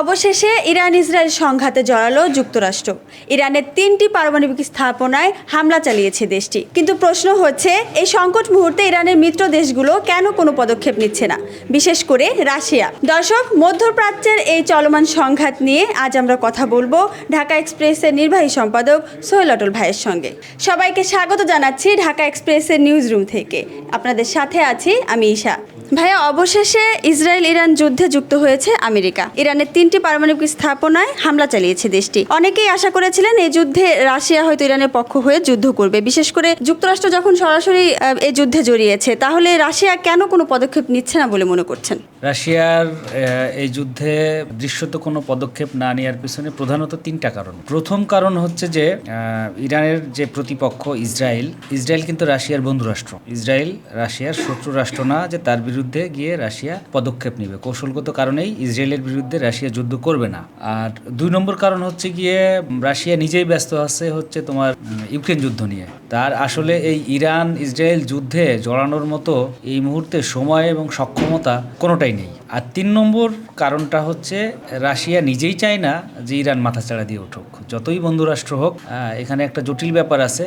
অবশেষে Iran Israel সংঘাতে জড়ালো যুক্তরাষ্ট্র। ইরানের 3টি পারমাণবিক স্থাপনায় হামলা চালিয়েছে দেশটি। কিন্তু প্রশ্ন হচ্ছে, এই সংকট মুহূর্তে ইরানের মিত্র দেশগুলো কেন কোনো পদক্ষেপ নিচ্ছে না, বিশেষ করে রাশিয়া। দর্শক, মধ্যপ্রাচ্যের এই চলমান সংঘাত নিয়ে আজ আমরা কথা বলবো ঢাকা এক্সপ্রেসের নির্বাহী সম্পাদক সোহেল অটল ভাইয়ের সঙ্গে। সবাইকে স্বাগত জানাচ্ছি ঢাকা এক্সপ্রেসের নিউজ রুম থেকে। আপনাদের সাথে আছি আমি ঈশা। ভাইয়া, অবশেষে ইসরায়েল ইরান যুদ্ধে যুক্ত হয়েছে আমেরিকা। ইরানের 3টি পারমাণবিক স্থাপনায় হামলা চালিয়েছে দেশটি। অনেকেই আশা করেছিলেন এই যুদ্ধে রাশিয়া হয়তো ইরানের পক্ষ হয়ে যুদ্ধ করবে, বিশেষ করে যুক্তরাষ্ট্র যখন সরাসরি এই যুদ্ধে জড়িয়েছে। তাহলে রাশিয়া কেন কোনো পদক্ষেপ নিচ্ছে না বলে মনে করছেন? রাশিয়ার এই যুদ্ধে দৃশ্যত কোনো পদক্ষেপ না নেওয়ার পিছনে প্রধানত 3টা কারণ। প্রথম কারণ হচ্ছে যে ইরানের যে প্রতিপক্ষ ইসরায়েল কিন্তু রাশিয়ার বন্ধু রাষ্ট্র। ইসরায়েল রাশিয়ার শত্রু রাষ্ট্র না যে তার বিরুদ্ধে গিয়ে রাশিয়া পদক্ষেপ নেবে। কৌশলগত কারণেই ইসরায়েলের বিরুদ্ধে রাশিয়া যুদ্ধ করবে না। আর 2 নম্বর কারণ হচ্ছে গিয়ে রাশিয়া নিজেই ব্যস্ত আছে হচ্ছে তোমার ইউক্রেন যুদ্ধ নিয়ে। তার আসলে এই ইরান ইসরায়েল যুদ্ধে জড়ানোর মতো এই মুহূর্তে সময় এবং সক্ষমতা কোনোটাই নেই। আর 3 নম্বর কারণটা হচ্ছে রাশিয়া নিজেই চায় না যে ইরান মাথাচাড়া দিয়ে উঠুক, যতই বন্ধুরাষ্ট্র হোক। এখানে একটা জটিল ব্যাপার আছে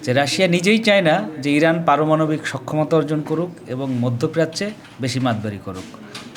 যে রাশিয়া নিজেই চায় না যে ইরান পারমাণবিক সক্ষমতা অর্জন করুক এবং মধ্যপ্রাচ্যে বেশি মাতবাড়ি করুক।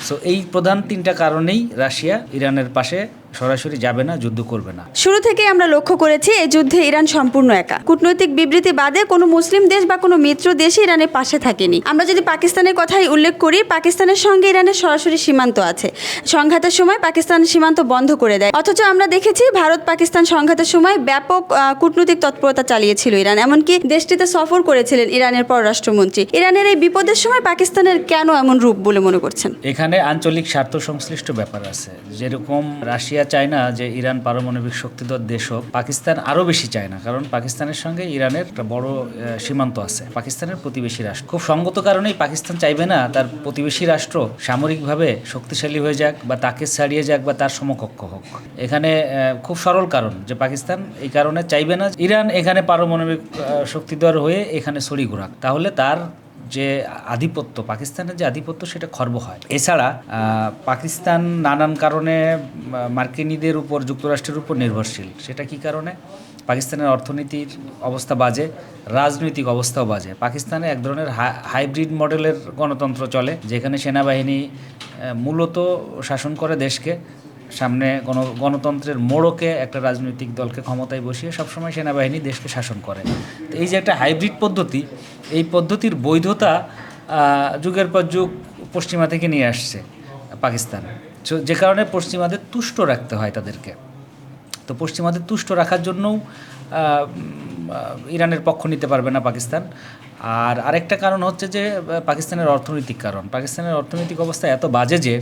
সো এই প্রধান 3টা কারণেই রাশিয়া ইরানের পাশে সরাসরি যাবে না, যুদ্ধ করবে না। শুরু থেকেই আমরা লক্ষ্য করেছি এই যুদ্ধে ইরান সম্পূর্ণ একা। কূটনৈতিক বিবৃতি বাদে কোনো মুসলিম দেশ বা কোনো মিত্র দেশই ইরানের পাশে থাকেনি। আমরা যদি পাকিস্তানের কথাই উল্লেখ করি, পাকিস্তানের সঙ্গে ইরানের সরাসরি সীমান্ত আছে। সংঘাতের সময় পাকিস্তান সীমান্ত বন্ধ করে দেয়। অথচ আমরা দেখেছি ভারত পাকিস্তান সংঘাতের সময় ব্যাপক কূটনৈতিক তৎপরতা চালিয়েছিল ইরান। এমনকি দেশটিতে সফর করেছিলেন ইরানের পররাষ্ট্রমন্ত্রী। ইরানের এই বিপদের সময় পাকিস্তানের কেন এমন রূপ বলে মনে করছেন? এখানে আঞ্চলিক স্বার্থ সংশ্লিষ্ট ব্যাপার আছে। যেরকম রাশিয়া চায় না যে ইরান পারমাণবিক শক্তিধর দেশ হোক, পাকিস্তান আরও বেশি চায় না, কারণ পাকিস্তানের সঙ্গে ইরানের একটা বড় সীমান্ত আছে। পাকিস্তানের প্রতিবেশী রাষ্ট্র। খুব সঙ্গত কারণেই পাকিস্তান চাইবে না তার প্রতিবেশী রাষ্ট্র সামরিকভাবে শক্তিশালী হয়ে যাক বা তাকে ছাড়িয়ে যাক বা তার সমকক্ষ হোক। এখানে খুব সরল কারণ যে পাকিস্তান এই কারণে চাইবে না ইরান এখানে পারমাণবিক শক্তিধর হয়ে এখানে ছড়ি ঘোরাক। তাহলে তার যে আধিপত্য, পাকিস্তানের যে আধিপত্য, সেটা খর্ব হয়। এছাড়া পাকিস্তান নানান কারণে মার্কিনীদের উপর, যুক্তরাষ্ট্রের উপর নির্ভরশীল। সেটা কি কারণে? পাকিস্তানের অর্থনীতির অবস্থা বাজে, রাজনৈতিক অবস্থাও বাজে। পাকিস্তানে এক ধরনের হাইব্রিড মডেলের গণতন্ত্র চলে, যেখানে সেনাবাহিনী মূলত শাসন করে দেশকে। সামনে গণতন্ত্রের মোড়কে একটা রাজনৈতিক দলকে ক্ষমতায় বসিয়ে সবসময় সেনাবাহিনী দেশকে শাসন করে। তো এই যে একটা হাইব্রিড পদ্ধতি, এই পদ্ধতির বৈধতা যুগের পর যুগ পশ্চিমা থেকে নিয়ে আসছে পাকিস্তান, যে কারণে পশ্চিমাদের তুষ্ট রাখতে হয় তাদেরকে। তো পশ্চিমাদের তুষ্ট রাখার জন্যও ইরানের পক্ষ নিতে পারবে না পাকিস্তান। আর আরেকটা কারণ হচ্ছে যে পাকিস্তানের অর্থনৈতিক কারণ। পাকিস্তানের অর্থনৈতিক অবস্থা এত বাজে যে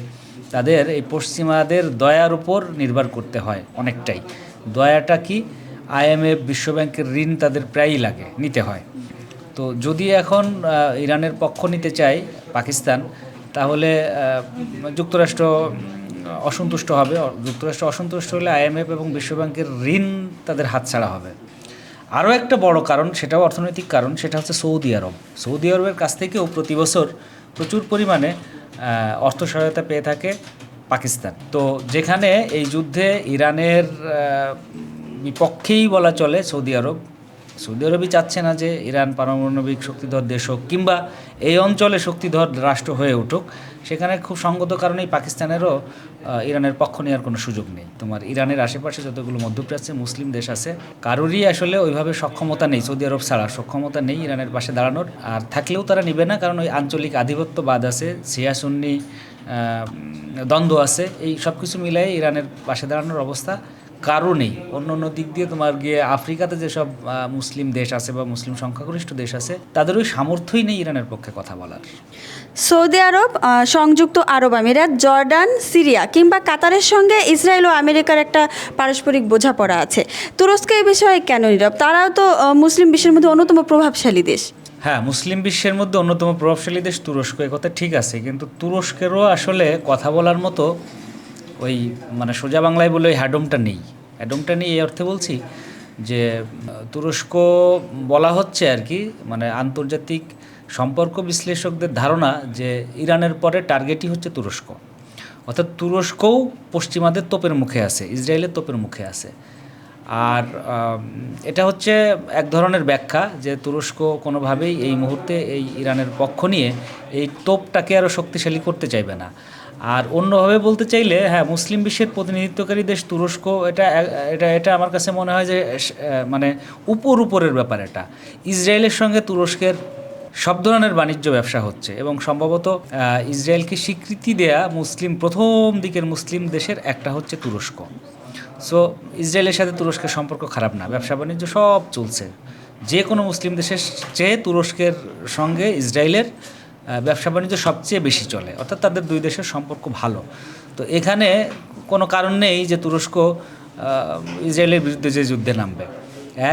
তাদের এই পশ্চিমাদের দয়ার উপর নির্ভর করতে হয় অনেকটাই। দয়াটা কি? IMF, বিশ্বব্যাংকের ঋণ তাদের প্রায়ই নিতে হয়। তো যদি এখন ইরানের পক্ষ নিতে চায় পাকিস্তান, তাহলে যুক্তরাষ্ট্র অসন্তুষ্ট হবে। যুক্তরাষ্ট্র অসন্তুষ্ট হলে IMF এবং বিশ্বব্যাংকের ঋণ তাদের হাতছাড়া হবে। আরও একটা বড় কারণ, সেটাও অর্থনৈতিক কারণ, সেটা হচ্ছে সৌদি আরব। সৌদি আরবের কাছ থেকেও প্রতি বছর প্রচুর পরিমাণে অর্থ সহায়তা পেয়ে থাকে পাকিস্তান। তো যেখানে এই যুদ্ধে ইরানের বিপক্ষেই বলা চলে সৌদি আরবই চাচ্ছে না যে ইরান পারমাণবিক শক্তিধর দেশ হোক কিংবা এই অঞ্চলে শক্তিধর রাষ্ট্র হয়ে উঠুক। সেখানে খুব সঙ্গত কারণেই পাকিস্তানেরও ইরানের পক্ষ নেওয়ার কোনো সুযোগ নেই। তোমার ইরানের আশেপাশে যতগুলো মধ্যপ্রাচ্যে মুসলিম দেশ আছে, কারোরই আসলে ওইভাবে সক্ষমতা নেই, সৌদি আরব ছাড়া সক্ষমতা নেই ইরানের পাশে দাঁড়ানোর। আর থাকলেও তারা নেবে না, কারণ ওই আঞ্চলিক আধিপত্যবাদ আছে, শিয়া সুন্নি দ্বন্দ্ব আছে। এই সব কিছু মিলাই ইরানের পাশে দাঁড়ানোর অবস্থা কারও নেই। অন্য দিক দিয়ে তোমার গিয়ে আফ্রিকাতে যেসব মুসলিম দেশ আছে বা মুসলিম সংখ্যাগরিষ্ঠ দেশ আছে, তাদের ওই সামর্থ্যই নেই ইরানের পক্ষে কথা বলার। সৌদি আরব, সংযুক্ত আরব আমিরাত, জর্ডান, সিরিয়া কিংবা কাতারের সঙ্গে ইসরায়েল ও আমেরিকার একটা পারস্পরিক বোঝাপড়া আছে। তুরস্ক এই বিষয়ে কেন নীরব? তারাও তো মুসলিম বিশ্বের মধ্যে অন্যতম প্রভাবশালী দেশ। হ্যাঁ, মুসলিম বিশ্বের মধ্যে অন্যতম প্রভাবশালী দেশ তুরস্ক, এ কথা ঠিক আছে। কিন্তু তুরস্কেরও আসলে কথা বলার মতো ওই সোজা বাংলায় বলে ওই হ্যাডমটা নেই এই অর্থে বলছি যে তুরস্ক বলা হচ্ছে আর কি, আন্তর্জাতিক সম্পর্ক বিশ্লেষকদের ধারণা যে ইরানের পরে টার্গেটই হচ্ছে তুরস্ক। অর্থাৎ তুরস্কও পশ্চিমাদের তোপের মুখে আছে, ইসরায়েলের তোপের মুখে আছে। আর এটা হচ্ছে এক ধরনের ব্যাখ্যা যে তুরস্ক কোনোভাবেই এই মুহূর্তে এই ইরানের পক্ষ নিয়ে এই তোপটাকে আরও শক্তিশালী করতে চাইবে না। আর অন্যভাবে বলতে চাইলে হ্যাঁ, মুসলিম বিশ্বের প্রতিনিধিত্বকারী দেশ তুরস্ক, এটা এটা এটা আমার কাছে মনে হয় যে মানে উপরের ব্যাপার। এটা ইসরায়েলের সঙ্গে তুরস্কের সব ধরনের বাণিজ্য ব্যবসা হচ্ছে এবং সম্ভবত ইসরায়েলকে স্বীকৃতি দেয়া প্রথম দিকের মুসলিম দেশের একটা হচ্ছে তুরস্ক। সো ইসরায়েলের সাথে তুরস্কের সম্পর্ক খারাপ না, ব্যবসা বাণিজ্য সব চলছে। যে কোনো মুসলিম দেশের চেয়ে তুরস্কের সঙ্গে ইসরায়েলের ব্যবসা বাণিজ্য সবচেয়ে বেশি চলে, অর্থাৎ তাদের দুই দেশের সম্পর্ক ভালো। তো এখানে কোনো কারণ নেই যে তুরস্ক ইসরায়েলের বিরুদ্ধে যে যুদ্ধে নামবে।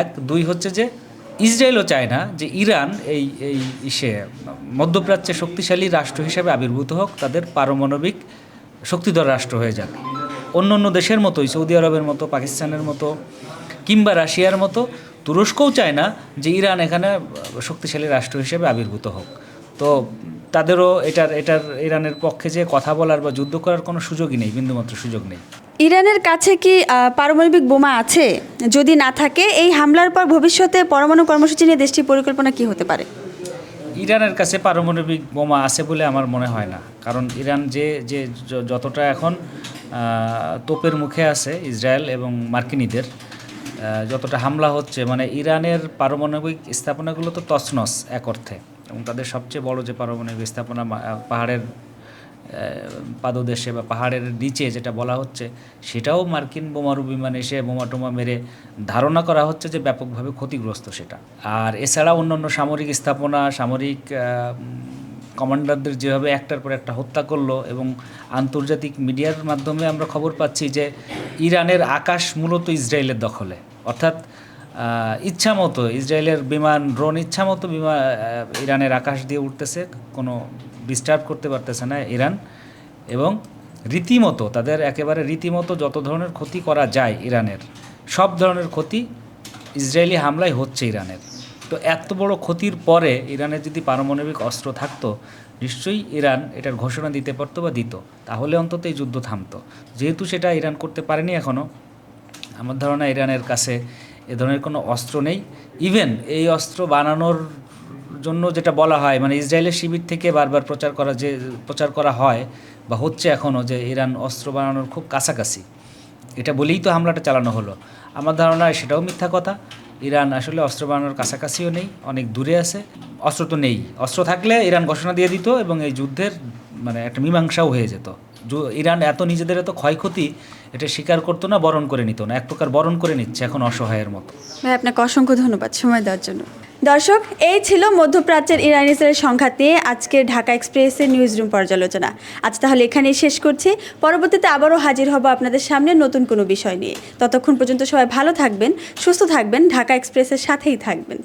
এক, দুই হচ্ছে যে ইসরায়েলও চায় না যে ইরান এই এই ইসে মধ্যপ্রাচ্যে শক্তিশালী রাষ্ট্র হিসেবে আবির্ভূত হোক, তাদের পারমাণবিক শক্তিধর রাষ্ট্র হয়ে যাক। অন্য অন্য দেশের মতোই, সৌদি আরবের মতো, পাকিস্তানের মতো কিংবা রাশিয়ার মতো তুরস্কও চায় না যে ইরান এখানে শক্তিশালী রাষ্ট্র হিসেবে আবির্ভূত হোক। তো তাদেরও এটার ইরানের পক্ষে যে কথা বলার বা যুদ্ধ করার কোনো সুযোগই নেই, বিন্দুমাত্র সুযোগ নেই। ইরানের কাছে কি পারমাণবিক বোমা আছে? যদি না থাকে, এই হামলার পর ভবিষ্যতে পরমাণু কর্মসূচি নিয়ে দেশটির পরিকল্পনা কি হতে পারে? ইরানের কাছে পারমাণবিক বোমা আছে বলে আমার মনে হয় না, কারণ ইরান যে যে যতটা এখন তোপের মুখে আছে ইসরায়েল এবং মার্কিনীদের, যতটা হামলা হচ্ছে, মানে ইরানের পারমাণবিক স্থাপনাগুলো তো তছনছ এক অর্থে, এবং তাদের সবচেয়ে বড় যে পারমাণবিক স্থাপনা পাহাড়ের পাদদেশে বা পাহাড়ের নিচে যেটা বলা হচ্ছে, সেটাও মার্কিন বোমারু বিমান এসে বোমা টোমা মেরে ধারণা করা হচ্ছে যে ব্যাপকভাবে ক্ষতিগ্রস্ত সেটা। আর এছাড়া অন্যান্য সামরিক স্থাপনা, সামরিক কমান্ডারদের যেভাবে একটার পর একটা হত্যা করলো, এবং আন্তর্জাতিক মিডিয়ার মাধ্যমে আমরা খবর পাচ্ছি যে ইরানের আকাশ মূলত ইসরায়েলের দখলে, অর্থাৎ ইচ্ছামতো ইসরায়েলের বিমান, ড্রোন ইচ্ছামতো ইরানের আকাশ দিয়ে উঠতেছে, কোনো ডিস্টার্ব করতে পারতেছে না ইরান, এবং রীতিমতো তাদের একেবারে রীতিমতো যত ধরনের ক্ষতি করা যায় ইরানের, সব ধরনের ক্ষতি ইসরায়েলি হামলায় হচ্ছে ইরানের। তো এত বড় ক্ষতির পরে ইরানের যদি পারমাণবিক অস্ত্র থাকতো, নিশ্চয়ই ইরান এটার ঘোষণা দিতে পারতো বা দিত, তাহলে অন্তত এই যুদ্ধ থামতো। যেহেতু সেটা ইরান করতে পারেনি এখনও, আমার ধারণা ইরানের কাছে এ ধরনের কোনো অস্ত্র নেই। ইভেন এই অস্ত্র বানানোর জন্য যেটা বলা হয়, মানে ইসরায়েলের শিবির থেকে বারবার প্রচার করা হয় বা হচ্ছে এখনও, যে ইরান অস্ত্র বানানোর খুব কাছাকাছি, এটা বলেই তো হামলাটা চালানো হলো। আমার ধারণা সেটাও মিথ্যা কথা। ইরান আসলে অস্ত্র বানানোর কাছাকাছিও নেই, অনেক দূরে আছে। অস্ত্র তো নেই, অস্ত্র থাকলে ইরান ঘোষণা দিয়ে দিত এবং এই যুদ্ধের মানে একটা মীমাংসাও হয়ে যেত। ইরান এত নিজেদের এত ক্ষয়ক্ষতি এটা স্বীকার করতো না, বরণ করে নিত না, এক প্রকার বরণ করে নিচ্ছে এখন অসহায়ের মতো। ভাই, আপনাকে অসংখ্য ধন্যবাদ সময় দেওয়ার জন্য। দর্শক, এই ছিল মধ্যপ্রাচ্যের ইরান ইসরায়েল সংঘাত নিয়ে আজকের ঢাকা এক্সপ্রেসের নিউজ রুম পর্যালোচনা। আজ তাহলে এখানেই শেষ করছি। পরবর্তীতে আবারও হাজির হব আপনাদের সামনে নতুন কোনো বিষয় নিয়ে। ততক্ষণ পর্যন্ত সবাই ভালো থাকবেন, সুস্থ থাকবেন, ঢাকা এক্সপ্রেসের সাথেই থাকবেন।